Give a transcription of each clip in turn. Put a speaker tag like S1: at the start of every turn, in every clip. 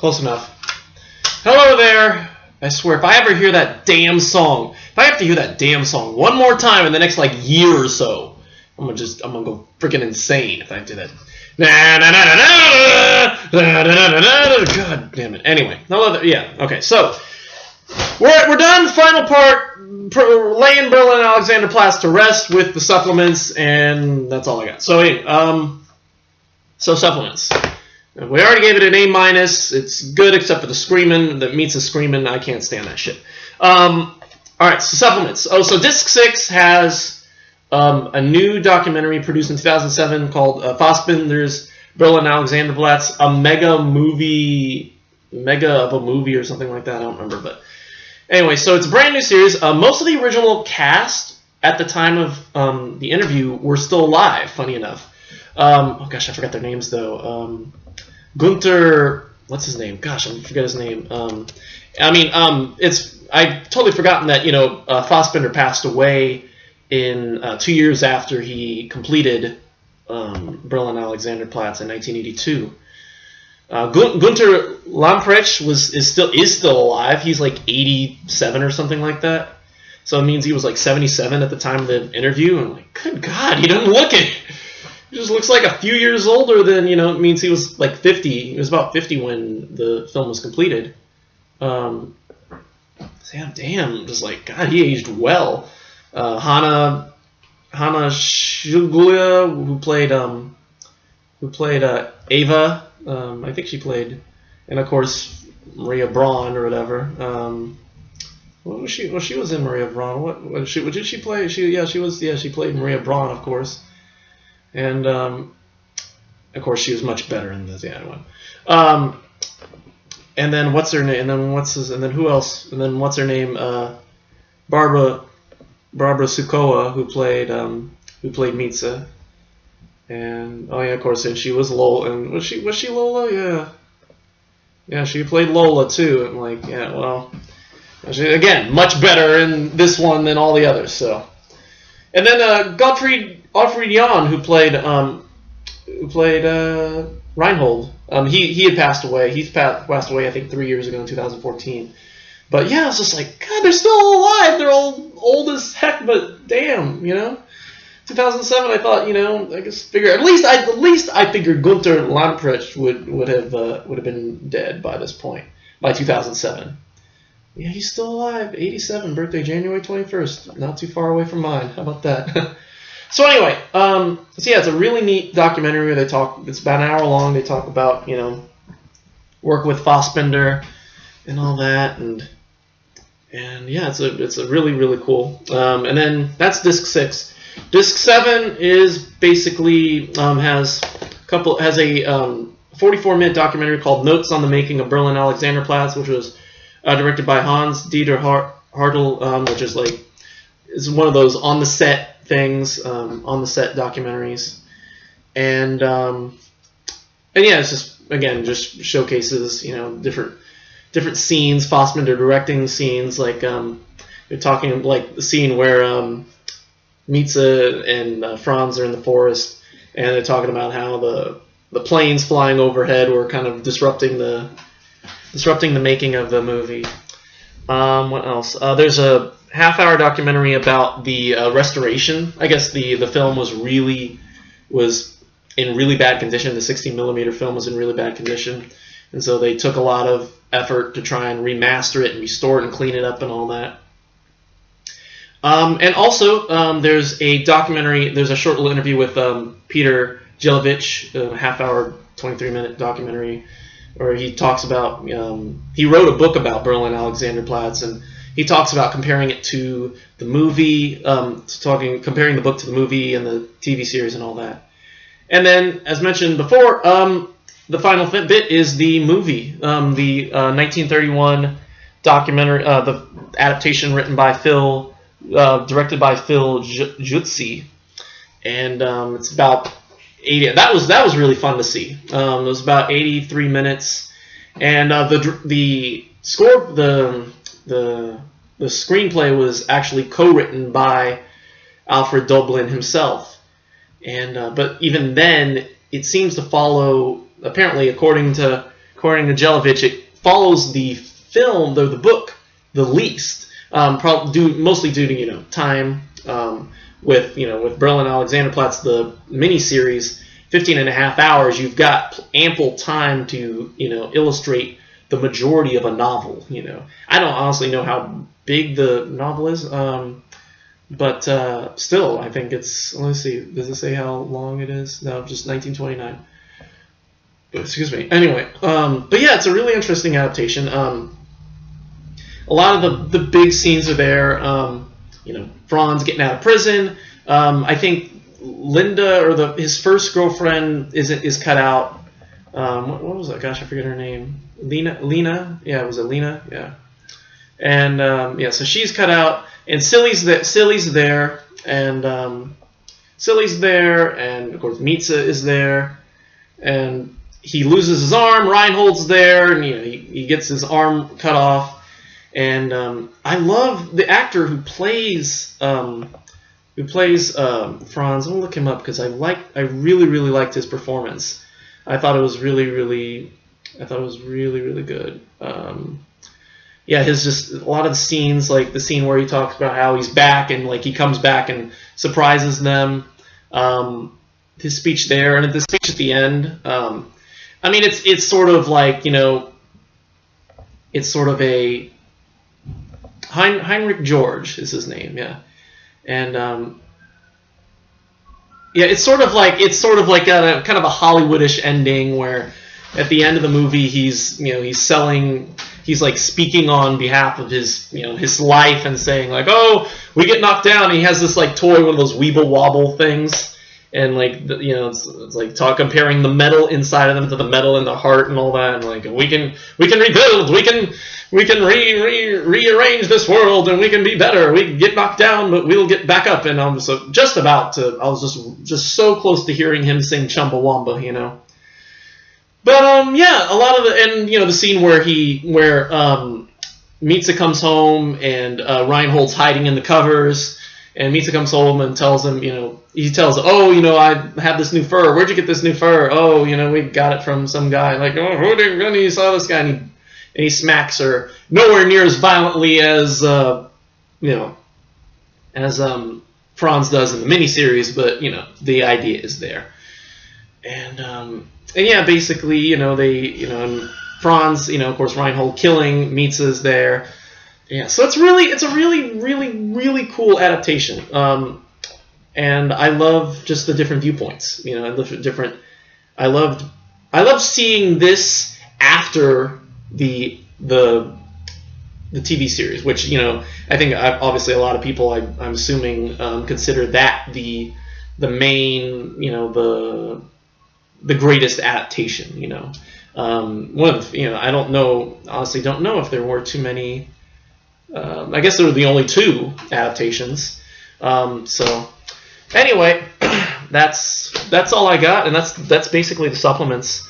S1: Close enough. Hello there. I swear, if I ever hear that damn song, if I have to hear that damn song one more time in the next like year or so, I'm gonna go freaking insane if I do that. God damn it. Anyway, yeah. Okay, so we're done. Final part, laying Berlin Alexanderplatz to rest with the supplements, and that's all I got. So anyway, so supplements. We already gave it an A-. It's good except for the screaming. That meets the screaming. I can't stand that shit. All right, so supplements. Oh, so disc 6 has a new documentary produced in 2007 called Fassbinder's Berlin Alexanderplatz, a mega of a movie or something like that. I don't remember, but anyway, so it's a brand new series. Most of the original cast at the time of the interview were still alive. Funny enough. Oh gosh, I forgot their names though. Gunther, what's his name? Gosh, I forget his name. I totally forgotten that Fassbinder passed away in 2 years after he completed Berlin Alexanderplatz in 1982. Gunther Lamprecht is still alive. He's like 87 or something like that. So it means he was like 77 at the time of the interview. And I'm like, good God, he doesn't look it. He just looks like a few years older than, it means he was like 50. He was about 50 when the film was completed. Damn, just like, God, he aged well. Hannah Shuglia, who played Ava, I think she played, and of course Maria Braun or whatever. What was she? Well, she was in Maria Braun. What did she play? She played Maria Braun, of course. And of course, she was much better in the other one. And then what's her name? And then who else? And then what's her name? Barbara Sukowa, who played Mitza. And oh yeah, of course, and she was Lola. And was she Lola? Yeah, she played Lola too. And like, yeah, well, she, again, much better in this one than all the others. So, and then Gottfried Jahn, who played Reinhold. He had passed away. He's passed away, I think, 3 years ago in 2014. But yeah, it's just like, God, they're still alive. They're old as heck, but damn, 2007. I thought, I guess at least I figured Gunther Lamprecht would have been dead by this point, by 2007. Yeah, he's still alive. 87, birthday January 21st. Not too far away from mine. How about that? So anyway, it's a really neat documentary where it's about an hour long. They talk about, work with Fassbinder and all that, and yeah, it's a really, really cool. And then that's disc 6. Disc 7 is basically has a 44-minute documentary called Notes on the Making of Berlin Alexanderplatz, which was directed by Hans Dieter Hartl, which is one of those on the set things, on the set documentaries, and yeah, it's just showcases different scenes. Fassbinder directing scenes, like they're talking like the scene where Mitza and Franz are in the forest, and they're talking about how the planes flying overhead were kind of disrupting the making of the movie. What else? There's a half-hour documentary about the restoration. I guess the film was in really bad condition. The 16mm film was in really bad condition, and so they took a lot of effort to try and remaster it and restore it and clean it up and all that. And also, there's a documentary. There's a short little interview with Peter Jelevich, a half-hour, 23-minute documentary, where he talks about he wrote a book about Berlin Alexanderplatz, and he talks about comparing it to the movie, comparing the book to the movie and the TV series and all that. And then, as mentioned before, the final bit is the movie, the 1931 documentary, the adaptation written by directed by Phil Jutzi, and it's about 80. That was really fun to see. It was about 83 minutes, and the score, the screenplay was actually co-written by Alfred Doblin himself, and but even then, it seems to follow, apparently, according to according to Jelinek, it follows the film, the book, the least. Mostly due to time. With Berlin Alexanderplatz, the miniseries, 15.5 hours, you've got ample time to illustrate the majority of a novel. I don't honestly know how big the novel is, but still, I think it's. Let's see. Does it say how long it is? No, just 1929. Excuse me. Anyway, but yeah, it's a really interesting adaptation. A lot of the big scenes are there. Franz getting out of prison. I think Linda, or his first girlfriend, is cut out. What was that? Gosh, I forget her name. Lena. Yeah, was it Lena? Yeah. And so she's cut out, and Silly's there, and Silly's there, and of course Mitza is there, and he loses his arm. Reinhold's there, and he gets his arm cut off. And I love the actor who plays Franz. I'm gonna look him up because I really liked his performance. I thought it was really good. His just a lot of the scenes, like the scene where he talks about how he's back and he comes back and surprises them. His speech there, and the speech at the end. It's sort of like it's sort of a Heinrich George is his name, yeah, and it's sort of like a kind of a Hollywoodish ending where at the end of the movie he's speaking on behalf of his life and saying oh, we get knocked down, and he has this toy, one of those Weeble Wobble things, and it's comparing the metal inside of them to the metal in the heart and all that, and we can rebuild, we can rearrange this world, and we can be better. We can get knocked down, but we'll get back up. And I was just just so close to hearing him sing Chumbawamba, But a lot of the scene where Mitza comes home and Reinhold's hiding in the covers, and Mitza comes home and tells him, he tells, I have this new fur. Where'd you get this new fur? Oh, we got it from some guy. Who did you saw this guy? And he smacks her, nowhere near as violently as Franz does in the miniseries, but the idea is there. And basically, and Franz, of course, Reinhold killing, Mitza's there. Yeah, so it's a really cool adaptation. And I love just the different viewpoints. I love seeing this after the TV series, which I think obviously a lot of people, I'm assuming, consider that the main, the greatest adaptation. One of I don't know if there were too many. I guess there were the only two adaptations. So anyway, that's all I got, and that's basically the supplements.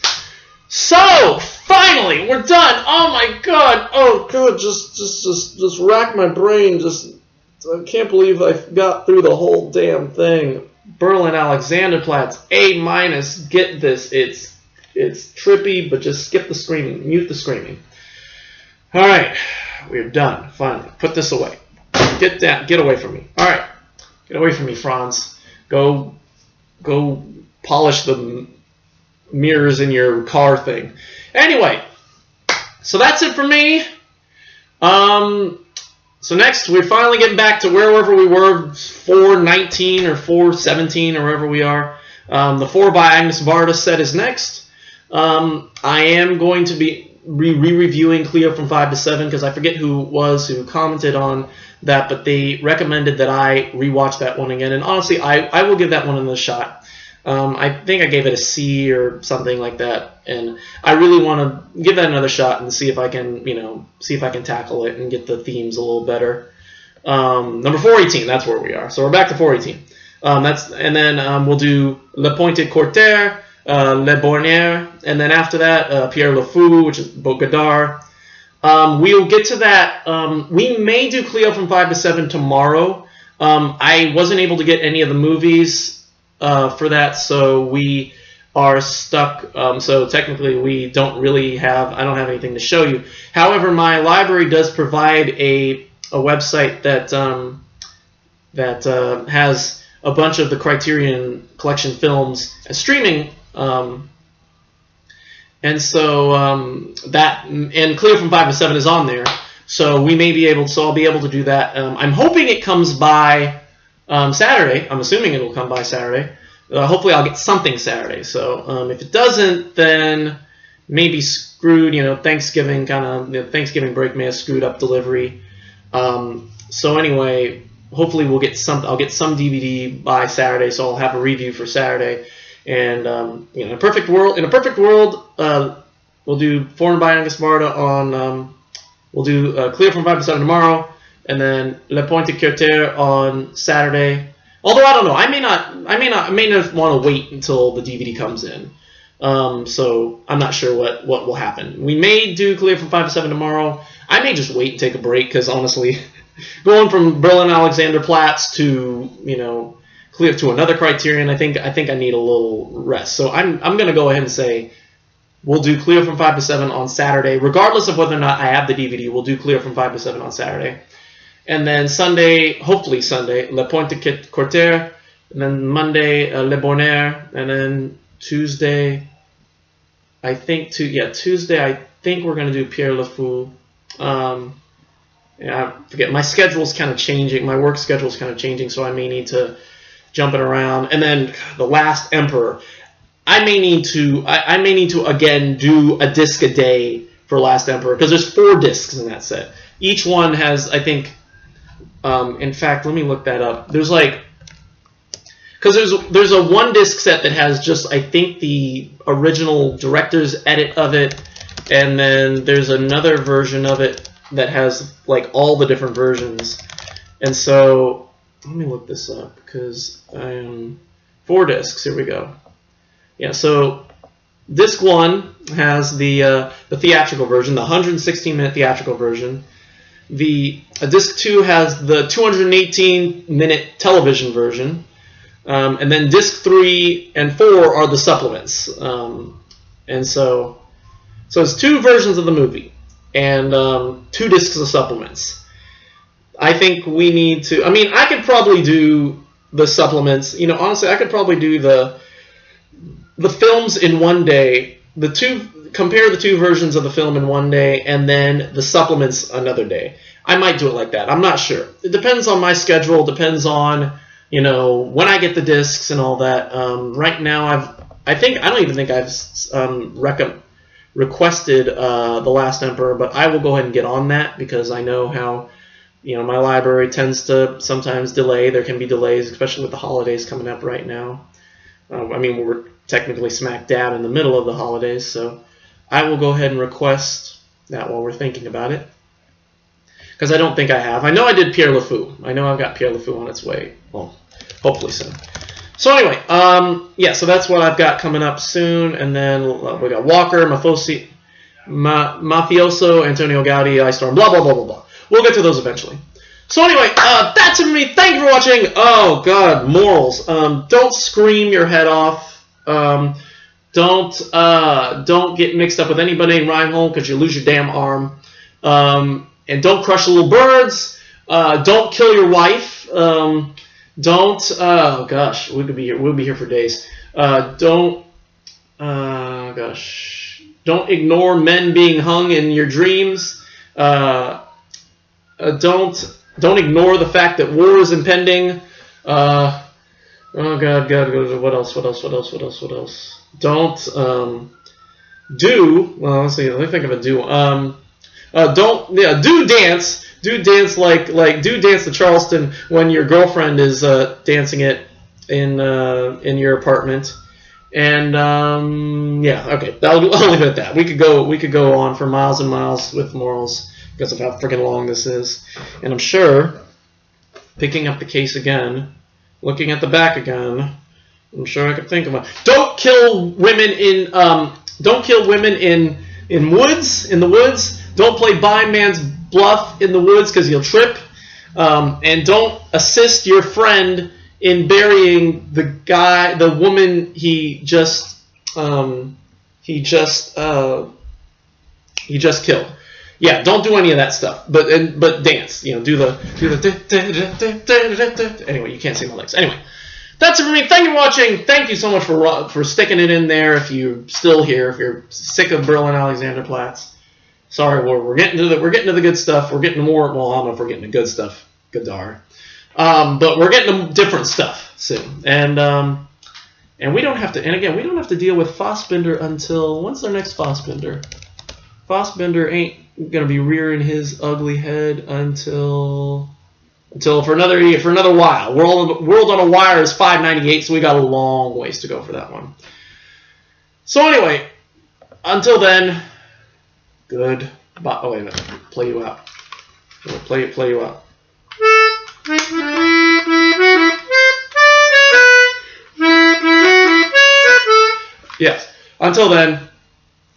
S1: So finally, we're done. Oh my God! Oh good, just rack my brain. I can't believe I got through the whole damn thing. Berlin Alexanderplatz, A-. Get this. It's trippy, but just skip the screaming, mute the screaming. All right, we're done. Finally, put this away. Get down. Get away from me. All right, get away from me, Franz. Go polish the mirrors in your car thing. Anyway, so that's it for me. So next, we're finally getting back to wherever we were, 419 or 417 or wherever we are. The 4 by Agnes Varda set is next. I am going to be re-reviewing Cleo from 5 to 7 because I forget who commented on that, but they recommended that I rewatch that one again. And honestly, I will give that one another shot. I think I gave it a C or something like that, and I really want to give that another shot and see if I can, tackle it and get the themes a little better. Number 418, that's where we are. So we're back to 418. And then we'll do Le Pointe Courtier, Le Bornier, and then after that Pierre Le Fou, which is Godard. We'll get to that. We may do Cleo from 5 to 7 tomorrow. I wasn't able to get any of the movies for that, so we are stuck. So technically, I don't have anything to show you. However, my library does provide a website that has a bunch of the Criterion Collection films streaming. And so and Clear from 5 to 7 is on there. So I'll be able to do that. I'm hoping it comes by Saturday. I'm assuming it will come by Saturday. Hopefully I'll get something Saturday. So if it doesn't, then maybe screwed. Thanksgiving Thanksgiving break may have screwed up delivery. So anyway, hopefully I'll get some DVD by Saturday. So I'll have a review for Saturday. And in a perfect world, we'll do Foreign by Angus Barda on. We'll do Clear from 5 to 7 tomorrow, and then Le Point de Critère on Saturday. Although I don't know, I may not want to wait until the DVD comes in. So I'm not sure what will happen. We may do Clear from 5 to 7 tomorrow. I may just wait and take a break because honestly, going from Berlin Alexanderplatz to Clear to another Criterion, I think I need a little rest. So I'm gonna go ahead and say we'll do Clear from 5 to 7 on Saturday, regardless of whether or not I have the DVD. We'll do Clear from 5 to 7 on Saturday. And then Sunday, hopefully Sunday, Le Point de Critère. And then Monday, Le Bonheur. And then Tuesday, Tuesday, I think we're going to do Pierre Le Fou. I forget. My schedule's kind of changing. My work schedule's kind of changing, so I may need to jump it around. And then The Last Emperor. I may need to again do a disc a day for Last Emperor because there's 4 discs in that set. Each one has, I think, in fact, let me look that up. There's because there's a 1 disc set that has just, I think, the original director's edit of it, and then there's another version of it that has all the different versions. And so let me look this up because I am 4 discs. Here we go. Yeah, so disc 1 has the theatrical version, the 116-minute theatrical version. Disc 2 has the 218-minute television version. And then disc 3 and 4 are the supplements. And so it's 2 versions of the movie and 2 discs of supplements. I think we need to. I could probably do the supplements. Honestly, I could probably do the films in one day. Compare the 2 versions of the film in one day, and then the supplements another day. I might do it like that. I'm not sure. It depends on my schedule. Depends on when I get the discs and all that. Right now, I don't even think I've requested The Last Emperor, but I will go ahead and get on that because I know how my library tends to sometimes delay. There can be delays, especially with the holidays coming up right now. We're technically smack dab in the middle of the holidays, so I will go ahead and request that while we're thinking about it. Because I don't think I have. I know I did Pierre Le Fou. I know I've got Pierre Le Fou on its way. Well, hopefully soon. So anyway, so that's what I've got coming up soon. And then we got Walker, Mafioso, Antonio Gaudi, Ice Storm, blah, blah, blah, blah, blah. We'll get to those eventually. So anyway, that's it for me. Thank you for watching. Oh, God, morals. Don't scream your head off. Don't get mixed up with anybody in Reinhold because you lose your damn arm. And don't crush the little birds. Don't kill your wife. Don't. Oh gosh, we'll be here. We'll be here for days. Don't. Gosh. Don't ignore men being hung in your dreams. Don't ignore the fact that war is impending. Oh God. What else? Don't do. Well, let's see. Let me think of a do. Do dance. Do dance do dance the Charleston when your girlfriend is dancing it in your apartment. And okay, I'll leave it at that. We could go on for miles and miles with morals because of how freaking long this is. And I'm sure, picking up the case again, looking at the back again, I'm sure I could think of one. Don't kill women in the woods. Don't play blind man's bluff in the woods because you'll trip. And don't assist your friend in burying the woman he just he just killed. Yeah, don't do any of that stuff. But dance. Do the anyway. You can't see my legs. Anyway, that's it for me. Thank you for watching. Thank you so much for sticking it in there. If you're still here, if you're sick of Berlin Alexanderplatz, sorry, we're getting to the good stuff. We're getting more. Well, I don't know if we're getting to good stuff. Good dar. But we're getting to different stuff soon. And we don't have to. And again, we don't have to deal with Fassbinder until when's their next Fassbinder? Fassbinder ain't gonna be rearing his ugly head until for another while. World on a Wire is 598, so we got a long ways to go for that one. So anyway, until then, goodbye. Oh wait a minute, play you out. Play you out. Yes. Until then,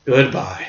S1: goodbye.